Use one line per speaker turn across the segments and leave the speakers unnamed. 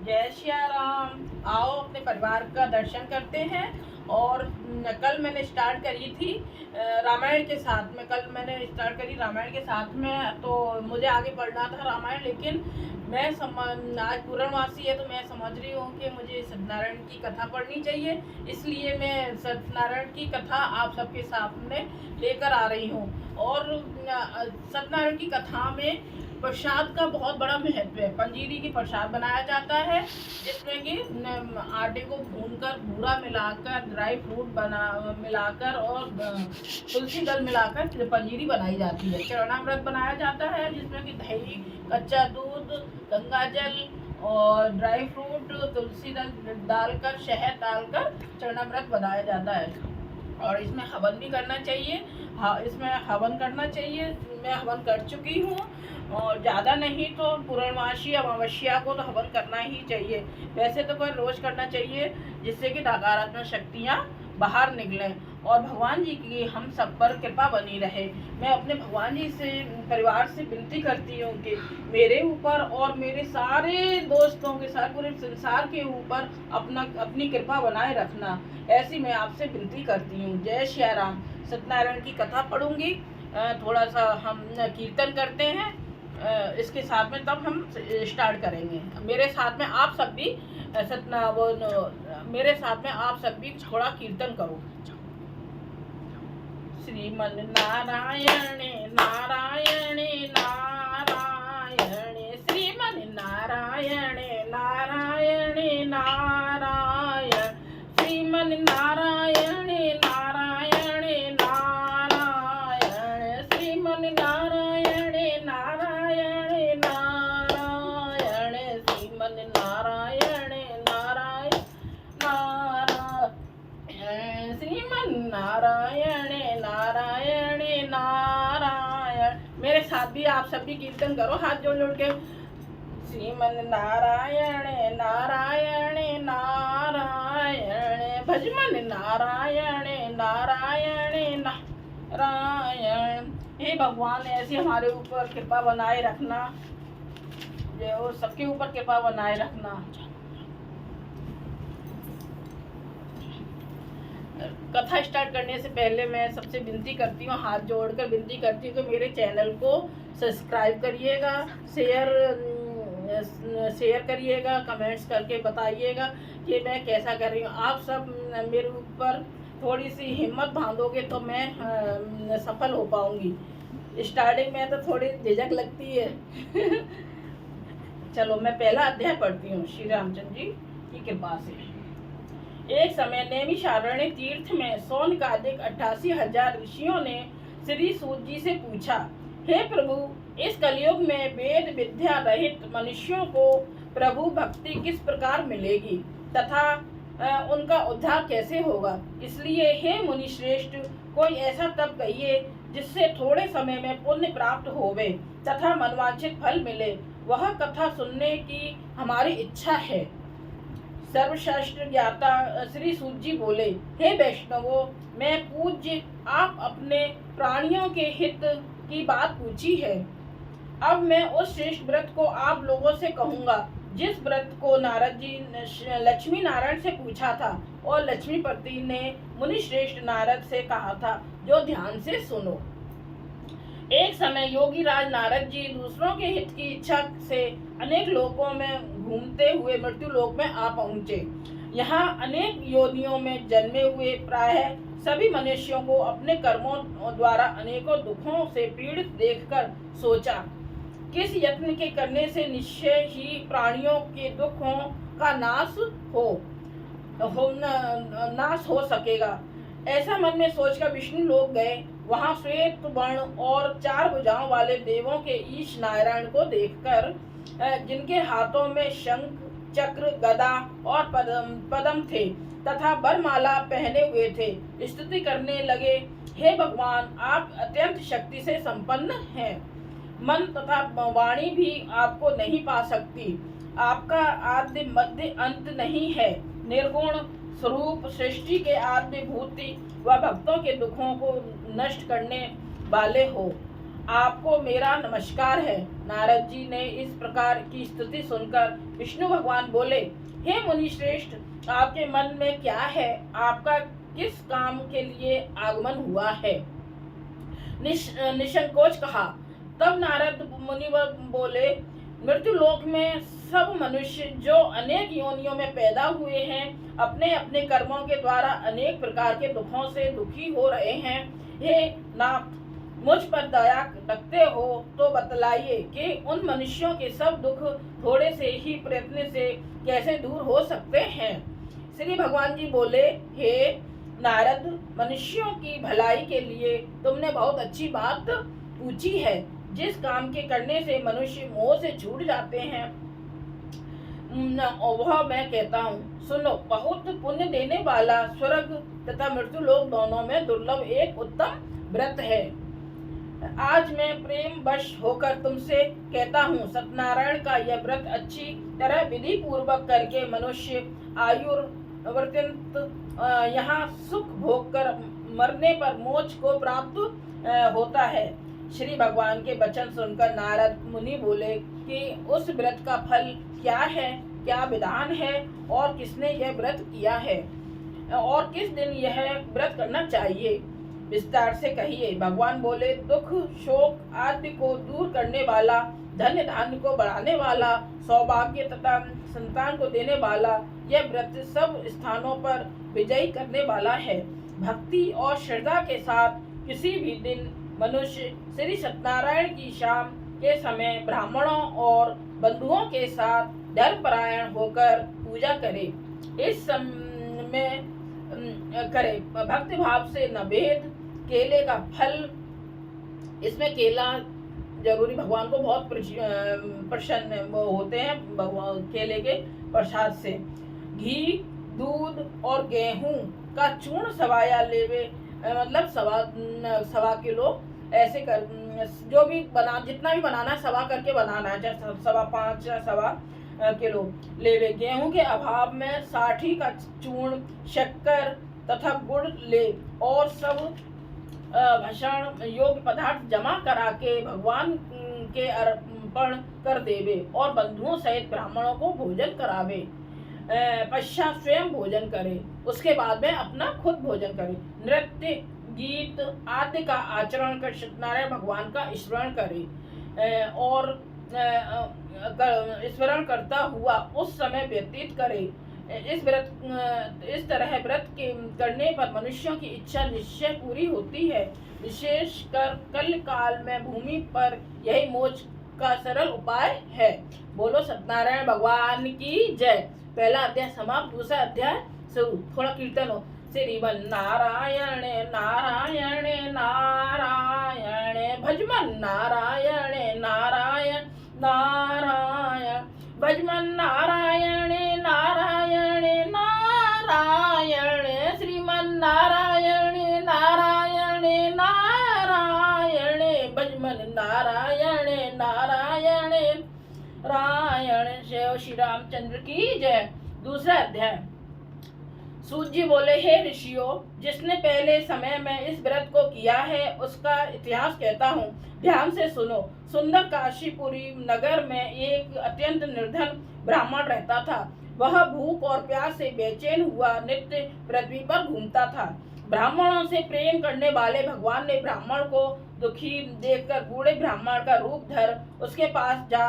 जय सिया राम। आओ अपने परिवार का दर्शन करते हैं। और कल मैंने स्टार्ट करी थी रामायण के साथ में। कल मैंने स्टार्ट करी रामायण के साथ में, तो मुझे आगे पढ़ना था रामायण, लेकिन मैं आज पूर्णमासी है तो मैं समझ रही हूँ कि मुझे सत्यनारायण की कथा पढ़नी चाहिए। इसलिए मैं सत्यनारायण की कथा आप सबके सामने लेकर आ रही हूँ। और सत्यनारायण की कथा में प्रसाद का बहुत बड़ा महत्व है। पंजीरी की प्रसाद बनाया जाता है, जिसमें कि आटे को भूनकर भूरा मिलाकर ड्राई फ्रूट मिलाकर और तुलसी दल मिलाकर पंजीरी बनाई जाती है। चरणामृत बनाया जाता है, जिसमें कि दही, कच्चा दूध, गंगा जल और ड्राई फ्रूट, तुलसी दल डालकर, शहद डालकर चरणामृत बनाया जाता है। और इसमें हवन भी करना चाहिए। हाँ, इसमें हवन करना चाहिए। मैं हवन कर चुकी हूँ, और ज़्यादा नहीं तो पूर्णमासी अमावस्या को तो हवन करना ही चाहिए। वैसे तो कोई रोज़ करना चाहिए, जिससे कि नकारात्मक शक्तियाँ बाहर निकलें और भगवान जी की हम सब पर कृपा बनी रहे। मैं अपने भगवान जी से, परिवार से विनती करती हूँ कि मेरे ऊपर और मेरे सारे दोस्तों के साथ, पूरे संसार के ऊपर अपनी कृपा बनाए रखना, ऐसी मैं आपसे विनती करती हूँ। जय सिया राम। सत्यनारायण की कथा पढ़ूंगी, थोड़ा सा हम कीर्तन करते हैं इसके साथ में, तब हम स्टार्ट करेंगे। मेरे साथ में आप सब भी मेरे साथ में आप सब भी थोड़ा कीर्तन करो। श्रीमन नारायण नारायण नारायण, श्रीमन नारायण नारायण नारायण, श्रीमन नारायण नारायण नारायण, श्रीमन नारायण नारायण नारायण, श्रीमन नारायण नारायण नारायण, श्रीमन नारायण नारायण नारायण। मेरे साथ भी आप सब भी कीर्तन करो, हाथ जोड़ जोड़ के। श्रीमन नारायण नारायण नारायण, भजमन नारायण नारायण नारायण। हे भगवान, ऐसी हमारे ऊपर कृपा बनाए रखना, जो सबके ऊपर कृपा बनाए रखना। कथा स्टार्ट करने से पहले मैं सबसे विनती करती हूँ, हाथ जोड़कर विनती करती हूँ कि मेरे चैनल को सब्सक्राइब करिएगा, शेयर करिएगा, कमेंट्स करके बताइएगा कि मैं कैसा कर रही हूँ। आप सब मेरे ऊपर थोड़ी सी हिम्मत बांधोगे तो मैं सफल हो पाऊँगी। स्टार्टिंग में तो थोड़ी झिझक लगती है। चलो मैं पहला अध्याय पढ़ती हूँ। श्री रामचंद्र जी की कृपा से। एक समय नैमिषारण्य तीर्थ में सौनकादिक 88,000 ऋषियों ने श्री सूत जी से पूछा, हे प्रभु, इस कलयुग में वेद विद्या रहित मनुष्यों को प्रभु भक्ति किस प्रकार मिलेगी तथा उनका उद्धार कैसे होगा? इसलिए हे मुनि श्रेष्ठ, कोई ऐसा तप कहिए जिससे थोड़े समय में पुण्य प्राप्त होवे तथा मनवांछित फल मिले। वह कथा सुनने की हमारी इच्छा है। सर्वशास्त्र ज्ञाता श्री सूत जी बोले, हे वैष्णवों, मैं पूज्य आप अपने प्राणियों के हित की बात पूछी है। अब मैं उस श्रेष्ठ व्रत को आप लोगों से कहूँगा जिस व्रत को नारद जी ने लक्ष्मी नारायण से पूछा था और लक्ष्मीपति ने मुनि श्रेष्ठ नारद से कहा था, जो ध्यान से सुनो। एक समय योगी राज नारद जी दूसरों के हित की इच्छा से अनेक लोकों में घूमते हुए मृत्यु लोक में आ पहुँचे। यहाँ अनेक योनियों में जन्मे हुए प्रायः सभी मनुष्यों को अपने कर्मों द्वारा अनेकों दुखों से पीड़ित देखकर सोचा, किस यत्न के करने से निश्चय ही प्राणियों के दुखों का नाश हो सकेगा। ऐसा मन में सोचकर विष्णु लोक गए। वहां श्वेत वर्ण और 4 भुजाओं वाले देवों के ईश नारायण को देखकर, जिनके हाथों में शंख, चक्र, गदा और पद्म थे तथा वरमाला पहने हुए थे, स्तुति करने लगे, हे भगवान, आप अत्यंत शक्ति से संपन्न हैं। मन तथा वाणी भी आपको नहीं पा सकती। आपका आद्य मध्य अंत नहीं है। निर्गुण स्वरूप सृष्टि के आद्य भूति व भक्तों के दुखों को नष्ट करने वाले हो। आपको मेरा नमस्कार है। नारद जी ने इस प्रकार की स्तुति सुनकर विष्णु भगवान बोले, हे मुनि श्रेष्ठ, आपके मन में क्या है? आपका किस काम के लिए आगमन हुआ है? निसंकोच कहा। तब नारद मुनि बोले, मृत्यु लोक में सब मनुष्य जो अनेक योनियों में पैदा हुए हैं, अपने अपने कर्मों के द्वारा अनेक प्रकार के दुखों से दुखी हो रहे हैं। हे नाथ, मुझ पर दया रखते हो तो बतलाइए कि उन मनुष्यों के सब दुख थोड़े से ही प्रयत्न से कैसे दूर हो सकते हैं। श्री भगवान जी बोले, हे नारद, मनुष्यों की भलाई के लिए तुमने बहुत अच्छी बात पूछी है। जिस काम के करने से मनुष्य मोह से छूट जाते हैं वह मैं कहता हूँ, सुनो। बहुत पुण्य देने वाला स्वर्ग तथा मृत्यु लोक दोनों में दुर्लभ एक उत्तम व्रत है। आज मैं प्रेम वश होकर तुमसे कहता हूँ, सत्यनारायण का यह व्रत अच्छी तरह विधि पूर्वक करके मनुष्य आयुर्वर्त्यंत यहाँ सुख भोग कर मरने पर मोक्ष को प्राप्त होता है। श्री भगवान के वचन सुनकर नारद मुनि बोले कि उस व्रत का फल क्या है, क्या विधान है और किसने यह व्रत किया है और किस दिन यह व्रत करना चाहिए, विस्तार से कहिए। भगवान बोले, दुख शोक आदि को दूर करने वाला, धन्य धान्य को बढ़ाने वाला, सौभाग्य तथा संतान को देने वाला यह व्रत सब स्थानों पर विजयी करने वाला है। भक्ति और श्रद्धा के साथ किसी भी दिन मनुष्य श्री सत्यनारायण की शाम के समय ब्राह्मणों और बंधुओं के साथ धर्मपरायण होकर पूजा करे। इस समय करे भक्ति भाव से नवेद केले का फल, इसमें केला जरूरी, भगवान को बहुत प्रसन्न होते हैं केले के प्रसाद से। घी, दूध और गेहूं का चूर्ण सवाया लेवे, मतलब सवा किलो ऐसे कर, जो भी जितना भी बनाना है सवा करके बनाना है, चाहे 5.25 या सवा किलो लेवे। गेहूं के अभाव में 60 का चूर्ण, शक्कर तथा गुड़ ले और सब भक्षण योग्य पदार्थ जमा करा के भगवान के अर्पण कर देवे और बंधुओं सहित ब्राह्मणों को भोजन करावे। पश्चात स्वयं भोजन करे, उसके बाद में अपना खुद भोजन करे। नृत्य गीत आदि का आचरण कर सत्यनारायण भगवान का स्मरण करे और स्मरण करता हुआ उस समय व्यतीत करे। इस तरह व्रत के करने पर मनुष्यों की इच्छा निश्चय पूरी होती है। विशेषकर कल काल में भूमि पर यही मोक्ष का सरल उपाय है। बोलो सत्यनारायण भगवान की जय। पहला अध्याय समाप्त, दूसरा अध्याय शुरू। थोड़ा कीर्तन हो। श्रीमन नारायण नारायण नारायण, भजमन नारायण नारायण नारायण, भजमन नारायण नारायण नारायण, श्रीमन नारायण नारायण नारायण, भजमन नारायण नारायण रायण। श्री रामचंद्र की जय। दूसरा अध्याय। सूत जी बोले, हे ऋषियों, जिसने पहले समय में इस व्रत को किया है उसका इतिहास कहता हूँ, ध्यान से सुनो। सुंदर काशीपुरी नगर में एक अत्यंत निर्धन ब्राह्मण रहता था। वह भूख और प्यास से बेचैन हुआ नित्य पृथ्वी पर घूमता था। ब्राह्मणों से प्रेम करने वाले भगवान ने ब्राह्मण को दुखी देखकर बूढ़े ब्राह्मण का रूप धर उसके पास जा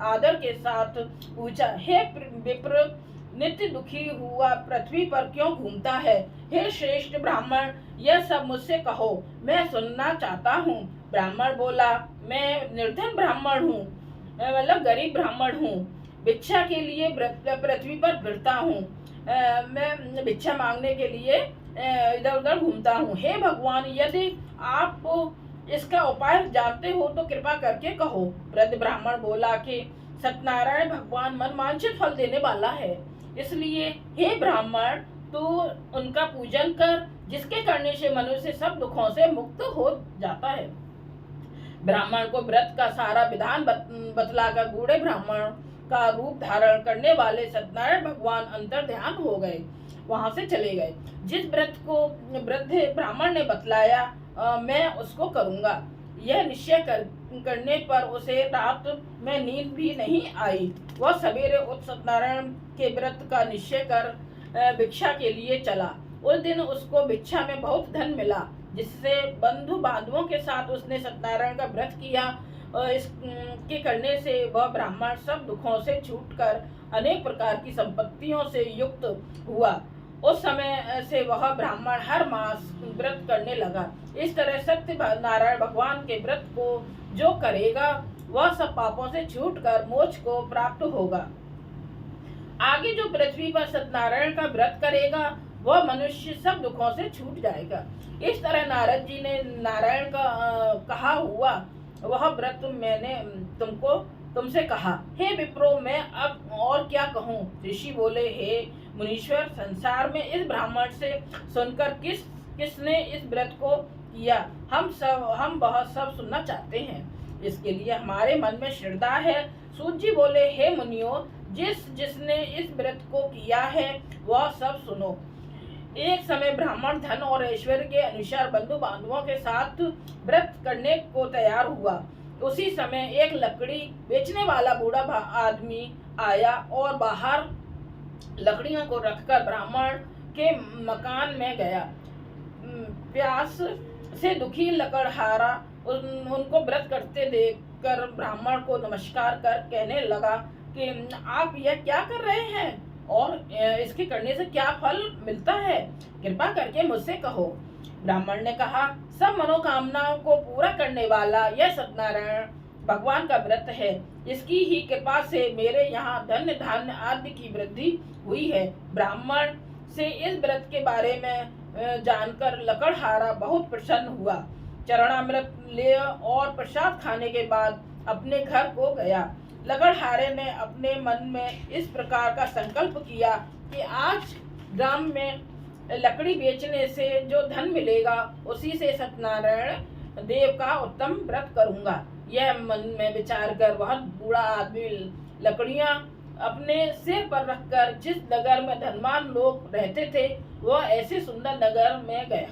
आदर के साथ पूछा, हे विप्र, नित्य दुखी हुआ पृथ्वी पर क्यों घूमता है? हे श्रेष्ठ ब्राह्मण, यह सब मुझसे कहो, मैं सुनना चाहता हूँ। ब्राह्मण बोला, मैं निर्धन ब्राह्मण हूँ, मतलब गरीब ब्राह्मण हूँ, भिक्षा के लिए पृथ्वी पर फिरता हूँ, मैं भिक्षा मांगने के लिए इधर उधर घूमता हूँ। हे भगवान, यदि आप इसका उपाय जानते हो तो कृपा करके कहो। वृद्ध ब्राह्मण बोला कि सत्यनारायण भगवान मनवांछित फल देने वाला है, इसलिए हे ब्राह्मण, तू उनका पूजन कर, जिसके करने से मनुष्य सब दुखों से मुक्त हो जाता है। ब्राह्मण को व्रत का सारा विधान बतलाकर बूढ़े ब्राह्मण का रूप धारण करने वाले सत्यनारायण भगवान अंतर ध्यान हो गए, वहां से चले गए। जिस व्रत को वृद्ध ब्राह्मण ने बतलाया मैं उसको करूंगा। यह निश्चय करने पर उसे रात में नींद भी नहीं आई। वह सवेरे उस सत्यनारायण के व्रत का निश्चय कर भिक्षा के लिए चला। उस दिन उसको भिक्षा में बहुत धन मिला, जिससे बंधु बांधवों के साथ उसने सत्यनारायण का व्रत किया। इसके करने से वह ब्राह्मण सब दुखों से छूटकर अनेक प्रकार की संपत्तियों से युक्त हुआ। उस समय से वह ब्राह्मण हर मास व्रत करने लगा। इस तरह सत्य नारायण भगवान के व्रत को जो करेगा वह सब पापों से छूटकर मोक्ष को प्राप्त होगा। आगे जो पृथ्वी पर सत्यनारायण का व्रत करेगा वह मनुष्य सब दुखों से छूट जाएगा। इस तरह नारद जी ने नारायण का कहा हुआ वह व्रत मैंने तुमसे कहा। हे विप्रो, मैं अब और क्या कहूँ। ऋषि बोले, हे मुनीश्वर, संसार में इस ब्राह्मण से सुनकर किसने इस व्रत को किया, हम बहुत सब सुनना चाहते हैं। इसके लिए हमारे मन में श्रद्धा है। सूत जी बोले, हे मुनियों, जिसने इस व्रत को किया है वह सब सुनो। एक समय ब्राह्मण धन और ऐश्वर्य के अनुसार बंधु बांधवों के साथ व्रत करने को तैयार हुआ। उसी समय एक लकड़ी बेचने वाला बूढ़ा आदमी आया और बाहर लकड़ियों को रखकर ब्राह्मण के मकान में गया। प्यास से दुखी लकड़हारा उनको व्रत करते देखकर ब्राह्मण को नमस्कार कर कहने लगा कि आप यह क्या कर रहे हैं और इसके करने से क्या फल मिलता है, कृपा करके मुझसे कहो। ब्राह्मण ने कहा, सब मनोकामनाओं को पूरा करने वाला यह सत्यनारायण भगवान का व्रत है। इसकी ही कृपा से मेरे यहाँ धन्य धान्य आदि की वृद्धि हुई है। ब्राह्मण से इस व्रत के बारे में जानकर लकड़हारा बहुत प्रसन्न हुआ। चरणामृत ले और प्रसाद खाने के बाद अपने घर को गया। लकड़हारे ने अपने मन में इस प्रकार का संकल्प किया कि आज ग्राम में लकड़ी बेचने से जो धन मिलेगा उसी से सत्यनारायण देव का उत्तम व्रत करूंगा। यह मन में विचार कर वह बूढ़ा आदमी लकड़ियां अपने सिर पर रखकर जिस नगर में धनवान लोग रहते थे वह ऐसे सुंदर नगर में गया।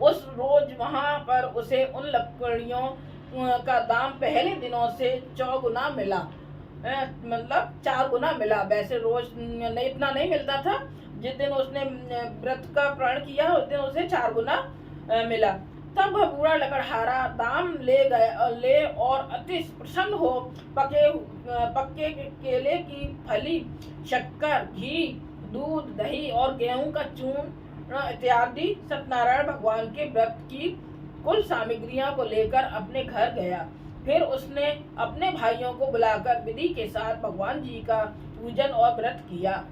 उस रोज वहां पर उसे उन लकड़ियों का दाम पहले दिनों से 4 गुना मिला, मतलब 4 गुना मिला। वैसे रोज इतना नहीं मिलता था। जिस दिन उसने व्रत का प्रण किया उस दिन उसे 4 गुना मिला। तब वह बूढ़ा लकड़हारा दाम ले और अति प्रसन्न हो पक्के केले की फली, शक्कर, घी, दूध, दही और गेहूं का चूर्ण इत्यादि सत्यनारायण भगवान के व्रत की कुल सामग्रियों को लेकर अपने घर गया। फिर उसने अपने भाइयों को बुलाकर विधि के साथ भगवान जी का पूजन और व्रत किया।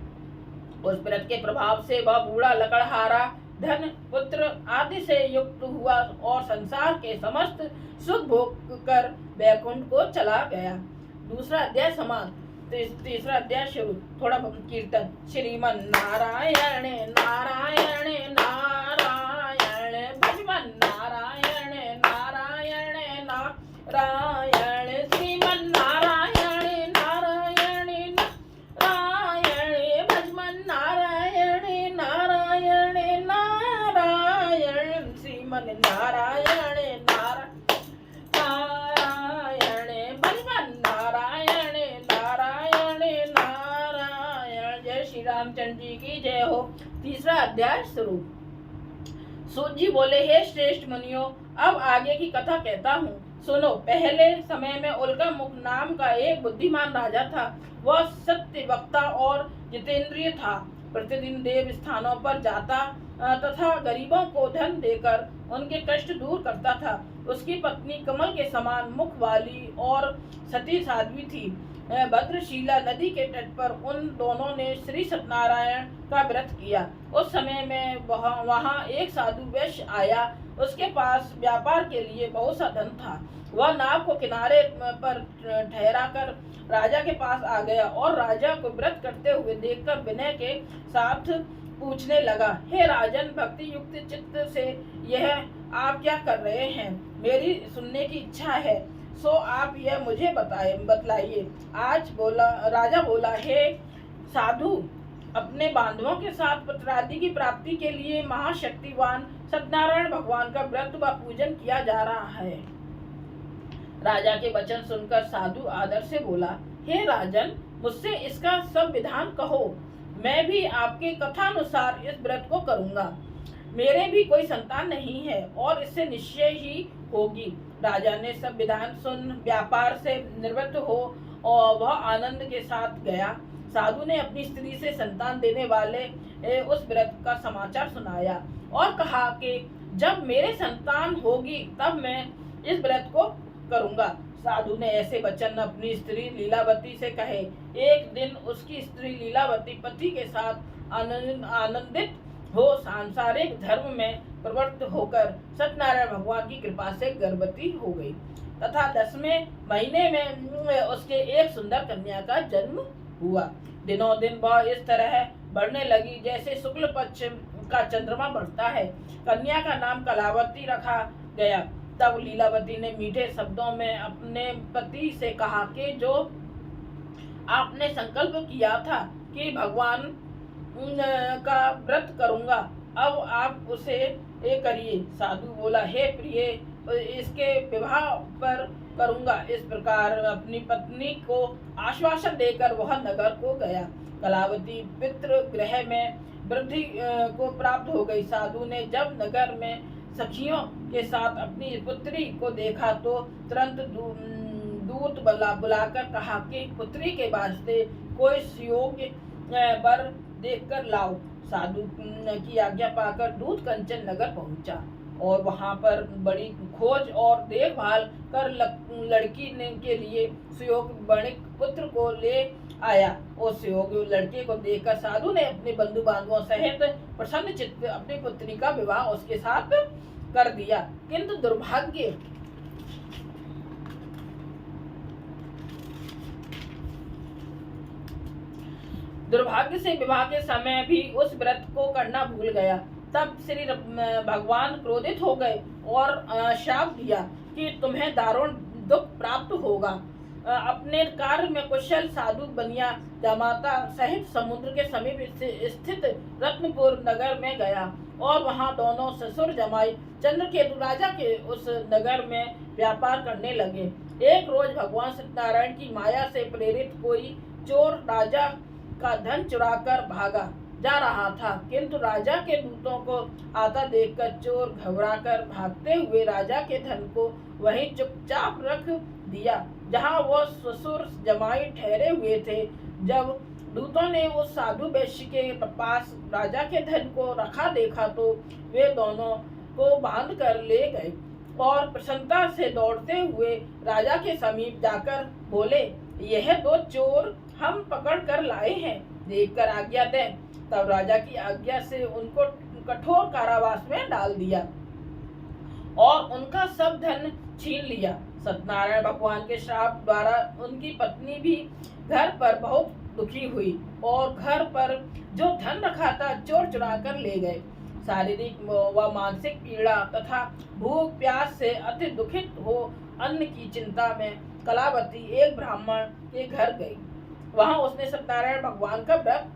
उस व्रत के प्रभाव से वह बूढ़ा लकड़हारा धन, पुत्र आदि से युक्त हुआ और संसार के समस्त सुख भोग कर वैकुंठ को चला गया। दूसरा अध्याय समाप्त। तीसरा अध्याय शुरू। थोड़ा कीर्तन। श्रीमन नारायण नारायण नारायण भगवान नारायण नारायण नारायण श्रीमन नारायण नारायण नारायण भगवान नारायण नारायण नारायण श्रीमन नारायण नारायण भगवान नारायण नारायण नारायण। जय श्री रामचंद्र जी की जय हो। तीसरा अध्याय शुरू। सूत जी बोले, हे श्रेष्ठ मुनियों, अब आगे की कथा कहता हूँ, सुनो। पहले समय में उल्का मुख नाम का एक बुद्धिमान राजा था। वह सत्य वक्ता और जितेंद्रिय था। प्रतिदिन देव स्थानों पर जाता तथा गरीबों को धन देकर उनके कष्ट दूर करता था। उसकी पत्नी कमल के समान मुख वाली और सती साध्वी थी। भद्रशिला नदी के तट पर उन दोनों ने श्री सत्यनारायण का व्रत किया। उस समय में वहाँ एक साधु वैश्य आया। उसके पास व्यापार के लिए बहुत सा धन था। वह नाव को किनारे पर ठहरा कर राजा के पास आ गया और राजा को व्रत करते हुए देखकर विनय के साथ पूछने लगा, हे राजन, भक्ति युक्त चित्त से यह आप क्या कर रहे हैं? मेरी सुनने की इच्छा है, सो आप यह मुझे बतलाइए। राजा बोला, हे साधु, अपने बांधवों के साथ पुत्रादि की प्राप्ति के लिए महाशक्तिवान सत्यनारायण भगवान का व्रत व पूजन किया जा रहा है। राजा के वचन सुनकर साधु आदर से बोला, हे राजन, मुझसे इसका सब विधान कहो। मैं भी आपके कथानुसार इस व्रत को करूंगा। मेरे भी कोई संतान नहीं है और इससे निश्चय ही होगी। राजा ने सब विधान सुन व्यापार से निवृत्त हो और वह आनंद के साथ गया। साधु ने अपनी स्त्री से संतान देने वाले उस व्रत का समाचार सुनाया और कहा कि जब मेरे संतान होगी तब मैं इस व्रत को करूंगा। साधु ने ऐसे वचन अपनी स्त्री लीलावती से कहे। एक दिन उसकी स्त्री लीलावती पति के साथ आनंदित हो सांसारिक धर्म में प्रवृत्त होकर सत्यनारायण भगवान की कृपा से गर्भवती हो गई तथा 10वें महीने में उसके एक सुंदर कन्या का जन्म हुआ। दिनों दिन वह इस तरह बढ़ने लगी जैसे शुक्ल पक्ष का चंद्रमा बढ़ता है। कन्या का नाम कलावती रखा गया। तब लीलावती ने मीठे शब्दों में अपने पति से कहा कि जो आपने संकल्प किया था कि भगवान का व्रत करूंगा, अब आप उसे करिए। साधु बोला, हे प्रिय, इसके विवाह पर करूंगा। इस प्रकार अपनी पत्नी को आश्वासन देकर वह नगर को गया। कलावती पितृ गृह में वृद्धि को प्राप्त हो गई। साधु ने जब नगर में सखियों के साथ अपनी पुत्री को देखा तो तुरंत दूत बुलाकर कहा कि पुत्री के वास्ते कोई सुयोग्य वर देखकर लाओ। साधु की आज्ञा पाकर दूत कंचन नगर पहुंचा और वहां पर बड़ी खोज और देखभाल कर लड़की ने के लिए सुयोग्य वणिक पुत्र को ले आया। उस सुयोग्य लड़के को देखकर साधु ने अपने बंधु बांधवों सहित प्रसन्न चित्त अपनी पुत्री का विवाह उसके साथ कर दिया। किंतु दुर्भाग्य से विवाह के समय भी उस व्रत को करना भूल गया। तब श्री भगवान क्रोधित हो गए और शाप दिया कि तुम्हें दारुण दुख प्राप्त होगा। अपने कार्य में कुशल साधु बनिया जामाता सहित समुद्र के समीप स्थित रत्नपुर नगर में गया और वहां दोनों ससुर जमाई चंद्रकेतु राजा के उस नगर में व्यापार करने लगे। एक रोज भगवान सत्यनारायण की माया से प्रेरित कोई चोर राजा का धन चुराकर भागा जा रहा था, किंतु राजा के दूतों को आता देखकर चोर घबराकर भागते हुए राजा के धन को वहीं चुपचाप रख दिया जहां वो ससुर जमाई ठहरे हुए थे। जब दूतों ने उस साधु वैश्य के पास राजा के धन को रखा देखा तो वे दोनों को बांध कर ले गए और प्रसन्नता से दौड़ते हुए राजा के समीप जाकर बोले, यह दो चोर हम पकड़ कर लाए हैं, देखकर आज्ञा दें। तब राजा की आज्ञा से उनको कठोर कारावास में डाल दिया और उनका सब धन छीन लिया। सत्यनारायण भगवान के श्राप द्वारा उनकी पत्नी भी घर पर बहुत दुखी हुई और घर पर जो धन रखा था चोर चुरा कर ले गए। शारीरिक व मानसिक पीड़ा तथा भूख प्यास से अति दुखित हो अन्न की चिंता में कलावती एक ब्राह्मण के घर गई। वहां उसने सत्यनारायण भगवान का व्रत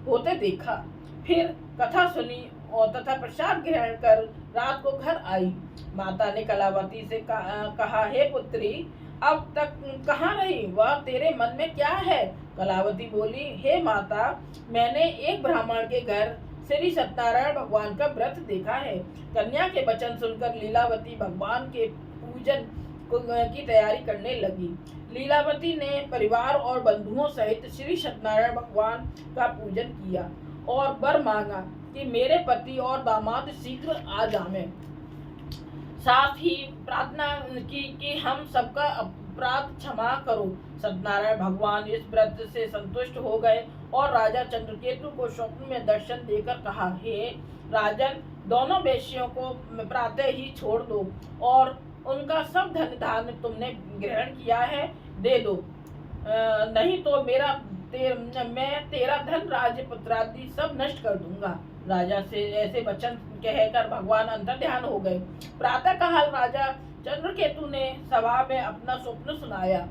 होते देखा। फिर कथा सुनी और तथा प्रसाद ग्रहण कर रात को घर आई। माता ने कलावती से कहा, हे पुत्री, अब तक कहाँ रही? वह तेरे मन में क्या है? कलावती बोली, हे माता, मैंने एक ब्राह्मण के घर श्री सत्यनारायण भगवान का व्रत देखा है। कन्या के वचन सुनकर लीलावती भगवान के पूजन की तैयारी करने लगी। लीलावती ने परिवार और बंधुओं सहित श्री सत्यनारायण भगवान का पूजन किया और वर मांगा कि मेरे पति और दामाद शीघ्र आ जाएं। साथ ही प्रार्थना की कि हम सबका अपराध क्षमा करो। सत्यनारायण भगवान इस व्रत से संतुष्ट हो गए और राजा चंद्रकेतु को स्वप्न में दर्शन देकर कहा, हे राजन, दोनों वेश्यों को प्रातः ही छोड़ दो और उनका सब धन धान्य तुमने ग्रहण किया है दे दो, नहीं तो मैं तेरा धन राज्य पुत्रादि सब नष्ट कर दूंगा। राजा से ऐसे वचन कहकर भगवान अंतर्ध्यान हो गए। प्रातः काल राजा चंद्रकेतु ने सभा में अपना स्वप्न सुनाया।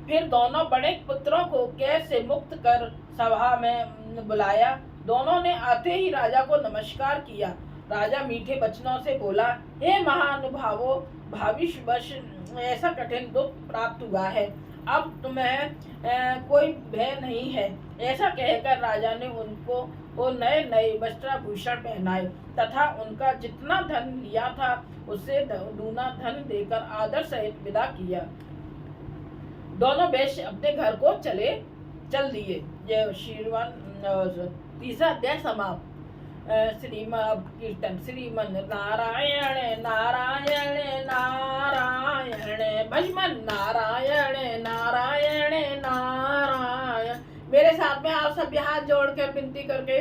फिर दोनों बड़े पुत्रों को कैद से मुक्त कर सभा में बुलाया। दोनों ने आते ही राजा को नमस्कार किया। राजा मीठे वचनों से बोला, हे महानुभावों, भाविशवश ऐसा कठिन दुख प्राप्त हुआ है। अब तुम्हें कोई भय नहीं है। ऐसा कहकर राजा ने उनको वो नए नए वस्त्राभूषण पहनाए तथा उनका जितना धन लिया था उससे दूना धन देकर आदर सहित विदा किया। दोनों वेश्य अपने घर को चल दिए। जय श्रीमान। तीसरा अध्याय समाप्त। श्रीमद कीर्तन श्रीमन नारायण नारायण नारायण भजमन नारायण नारायण नारायण। मेरे साथ में आप सब हाथ जोड़कर विनती करके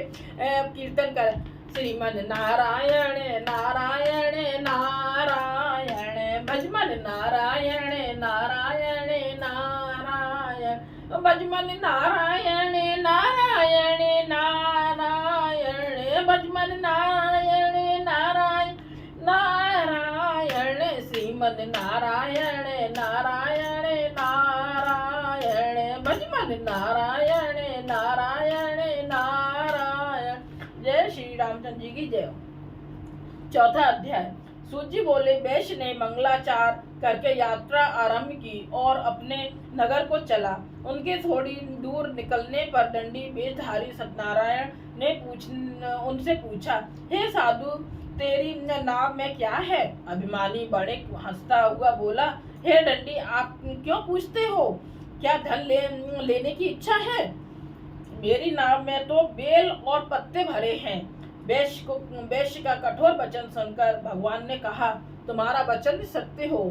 कीर्तन करें। श्रीमन नारायण नारायण नारायण भजमन नारायण नारायण नारायण भजमन नारायण नारायण नारायण भजमन नारायण नारायण नारायण श्रीमन नारायण नारायण नारायण भजमन नारायण नारायण नारायण। जय श्री रामचंद्र जी की जय। चौथा अध्याय। सूत जी बोले, वैश्य ने मंगलाचार करके यात्रा आरंभ की और अपने नगर को चला। उनके थोड़ी दूर निकलने पर दंडी वेशधारी सत्यनारायण ने उनसे पूछा, हे साधु, तेरी नाव में क्या है? अभिमानी बणिक हंसता हुआ बोला, हे दंडी, आप क्यों पूछते हो? क्या धन लेने की इच्छा है? मेरी नाव में तो बेल और पत्ते भरे हैं। वैश्य का कठोर वचन सुनकर भगवान ने कहा, तुम्हारा वचन सत्य हो।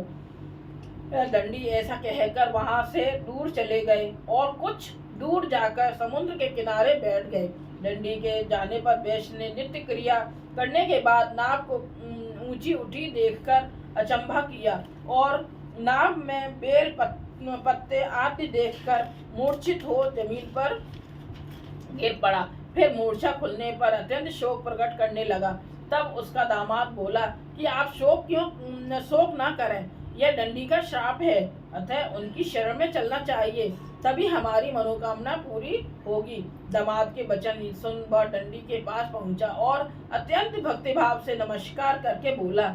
दंडी ऐसा कहकर वहां से दूर चले गए और कुछ दूर जाकर समुद्र के किनारे बैठ गए। दंडी के जाने पर वैश्य ने नित्य क्रिया करने के बाद नाव को ऊंची उठी देखकर अचंभा किया और नाव में बेल पत्ते आदि देखकर मूर्छित हो जमीन पर गिर पड़ा। फिर मूर्छा खुलने पर अत्यंत शोक प्रकट करने लगा। तब उसका दामाद बोला कि आप शोक ना करें, यह दंडी का श्राप है, अतः उनकी शरण में चलना चाहिए, तभी हमारी मनोकामना पूरी होगी। दामाद के वचन सुन वह दंडी के पास पहुंचा और अत्यंत भक्तिभाव से नमस्कार करके बोला,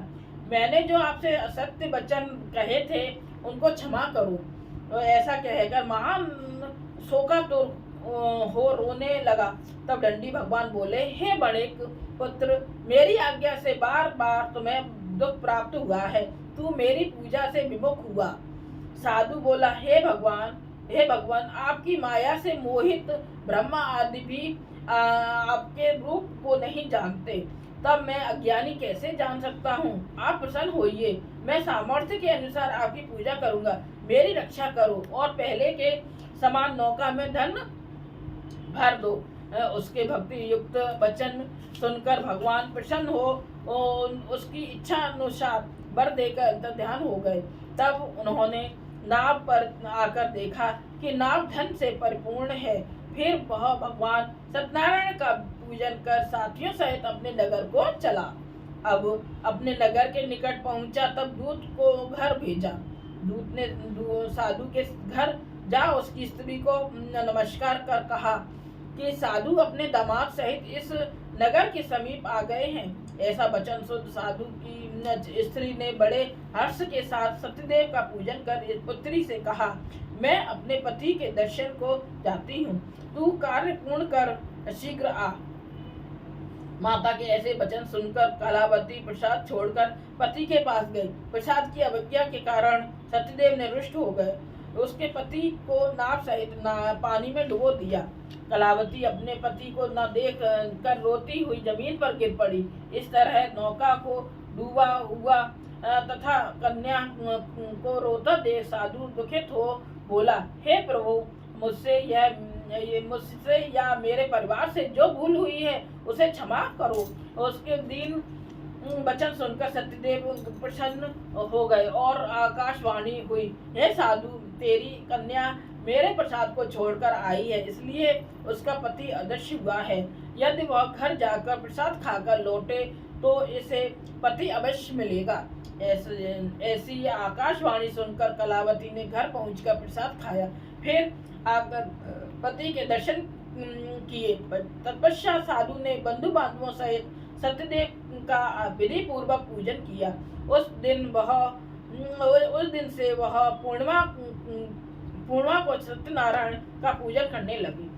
मैंने जो आपसे असत्य वचन कहे थे उनको क्षमा करो। तो ऐसा कहकर महान शोकातुर हो रोने लगा। तब दंडी भगवान बोले, हे बणिक पुत्र, मेरी आज्ञा से बार बार तुम्हें दुख प्राप्त हुआ है, तू मेरी पूजा से विमुख हुआ। साधु बोला, हे भगवान, आपकी माया से मोहित ब्रह्मा आदि भी आपके रूप को नहीं जानते, तब मैं अज्ञानी कैसे जान सकता हूँ? आप प्रसन्न होइए, मैं सामर्थ्य के अनुसार आपकी पूजा करूंगा, मेरी रक्षा करो और पहले के समान नौका में धन भर दो। उसके भक्ति युक्त वचन सुनकर भगवान प्रसन्न हो और उसकी इच्छा अनुसार वर देकर अंतर्ध्यान हो गए। तब उन्होंने नाव पर आकर देखा कि नाव धन से परिपूर्ण है। फिर वह भगवान सत्यनारायण का पूजन कर साथियों सहित अपने नगर को चला। अब अपने नगर के निकट पहुंचा, तब दूत को घर भेजा। दूत ने साधु के घर जा उसकी स्त्री को नमस्कार कर कहा कि साधु अपने दामाद सहित इस नगर के समीप आ गए हैं। ऐसा वचन सुन साधु की स्त्री ने बड़े हर्ष के साथ सत्यदेव का पूजन कर इस पुत्री से कहा, मैं अपने पति के दर्शन को जाती हूँ, तू कार्य पूर्ण कर शीघ्र आ। माता के ऐसे वचन सुनकर कलावती प्रसाद छोड़कर पति के पास गई। प्रसाद की अवज्ञा के कारण सत्यदेव ने रुष्ट हो गए। उसके पति को नाव सहित पानी में डुबो दिया। कलावती अपने पति को न देख कर रोती हुई जमीन पर गिर पड़ी। इस तरह नौका को डूबा हुआ तथा कन्या को रोता देख साधु दुखित हो बोला, हे प्रभु, मुझसे या मेरे परिवार से जो भूल हुई है उसे क्षमा करो। उसके दीन वचन सुनकर सत्यदेव प्रसन्न हो गए और आकाशवाणी हुई, हे साधु, तेरी कन्या मेरे प्रसाद को छोड़कर आई है, इसलिए उसका पति अदृश्य हुआ है। यदि वह घर जाकर प्रसाद खाकर लौटे तो इसे पति अवश्य मिलेगा। ऐसी आकाशवाणी सुनकर कलावती ने घर पहुंचकर प्रसाद खाया, फिर आकर पति के दर्शन किए। तत्पश्चात साधु ने बंधु बांधवों सहित सत्यदेव का विधि पूर्वक पूजन किया। उस दिन वह उस दिन से वह पूर्णिमा को सत्यनारायण का पूजन करने लगी।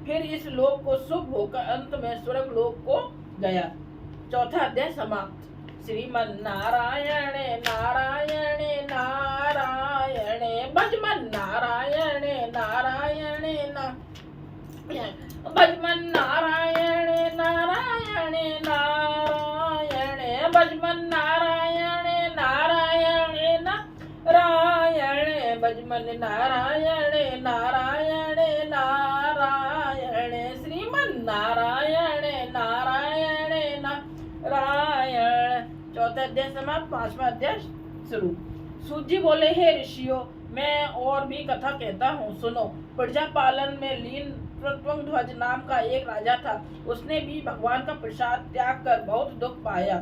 फिर इस लोक को शुभ होकर अंत में स्वर्ग लोक को गया। चौथा अध्याय समाप्त। श्रीमन नारायण नारायण नारायण भजमन नारायण नारायण भजमन नारायण नारायण नारायण भजमन नारायण नारायण नारायण भजमन नारायण नारायण नारायण श्रीमन नारायण नारायण नारायण। चौथा अध्याय समाप्त। पांचवा अध्याय शुरू। सूत जी बोले, हे ऋषियों, मैं और भी कथा कहता हूँ, सुनो। प्रजा पालन में लीन त्वंगध्वज नाम का एक राजा था। उसने भी भगवान का प्रसाद त्याग कर बहुत दुख पाया।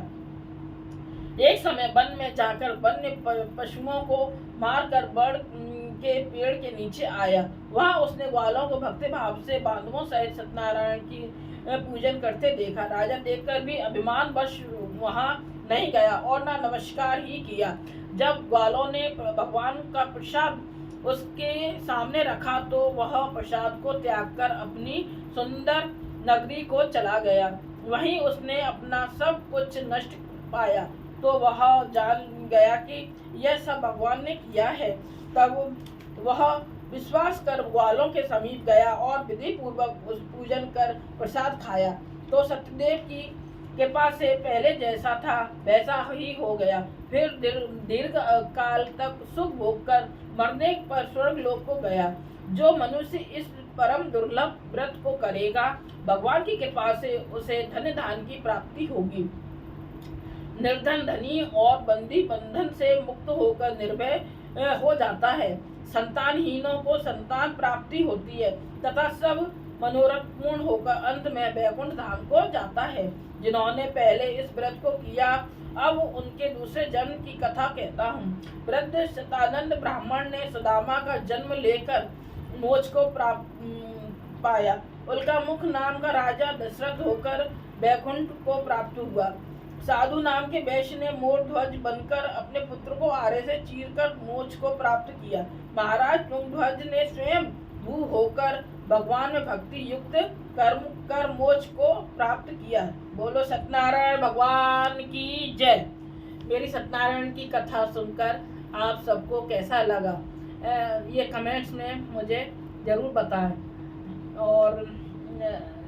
एक समय वन में जाकर वन्य पशुओं को मारकर बड़ के पेड़ के नीचे आया। वहां उसने ग्वालों को भक्ति भाव से बांधवों सहित सत्यनारायण की पूजन करते देखा। राजा देखकर भी अभिमान वश वहां नहीं गया और न नमस्कार ही किया। जब ग्वालों ने भगवान का प्रसाद उसके सामने रखा तो वह प्रसाद को त्याग कर अपनी सुंदर नगरी को चला गया। वहीं उसने अपना सब कुछ नष्ट पाया तो वह जान गया कि यह सब भगवान ने किया है। तब वह विश्वास कर ग्वालों के समीप गया और विधि पूर्वक उस पूजन कर प्रसाद खाया तो सत्यदेव की कृपा से पहले जैसा था वैसा ही हो गया। फिर दीर्घ काल तक सुख भोग कर मरने पर स्वर्ग लोक को गया। जो मनुष्य इस परम दुर्लभ व्रत को करेगा, भगवान की कृपा से उसे धन धान की प्राप्ति होगी। निर्धन धनी और बंदी बंधन से मुक्त होकर निर्भय हो जाता है। संतानहीनों को संतान प्राप्ति होती है तथा सब मनोरथ पूर्ण होकर अंत में वैकुंठ धाम को जाता है। जिन्होंने पहले इस व्रत को किया, अब उनके दूसरे जन्म की कथा कहता हूँ। वृद्ध शतानंद ब्राह्मण ने सुदामा का जन्म लेकर मोक्ष को पाया। उनका मुख नाम का राजा दशरथ होकर वैकुंठ को प्राप्त हुआ। साधु नाम के वैश्य ने मोर ध्वज बनकर अपने पुत्र को आरे से चीरकर मोक्ष को प्राप्त किया। महाराज तुंगध्वज ने स्वयं भू होकर भगवान में भक्ति युक्त कर्म कर मोक्ष को प्राप्त किया। बोलो सत्यनारायण भगवान की जय। मेरी सत्यनारायण की कथा सुनकर आप सबको कैसा लगा, ये कमेंट्स में मुझे जरूर बताएं। और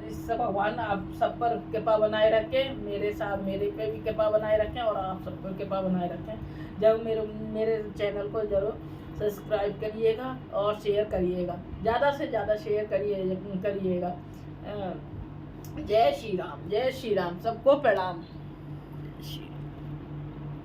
इस भगवान आप सब पर कृपा बनाए रखे, मेरे साथ मेरे पे भी कृपा बनाए रखें और आप सब पर कृपा बनाए रखें। जब मेरे चैनल को जरूर सब्सक्राइब करिएगा और शेयर करिएगा, ज़्यादा से ज़्यादा शेयर करिएगा। जय श्री राम, जय श्री राम, सबको प्रणाम।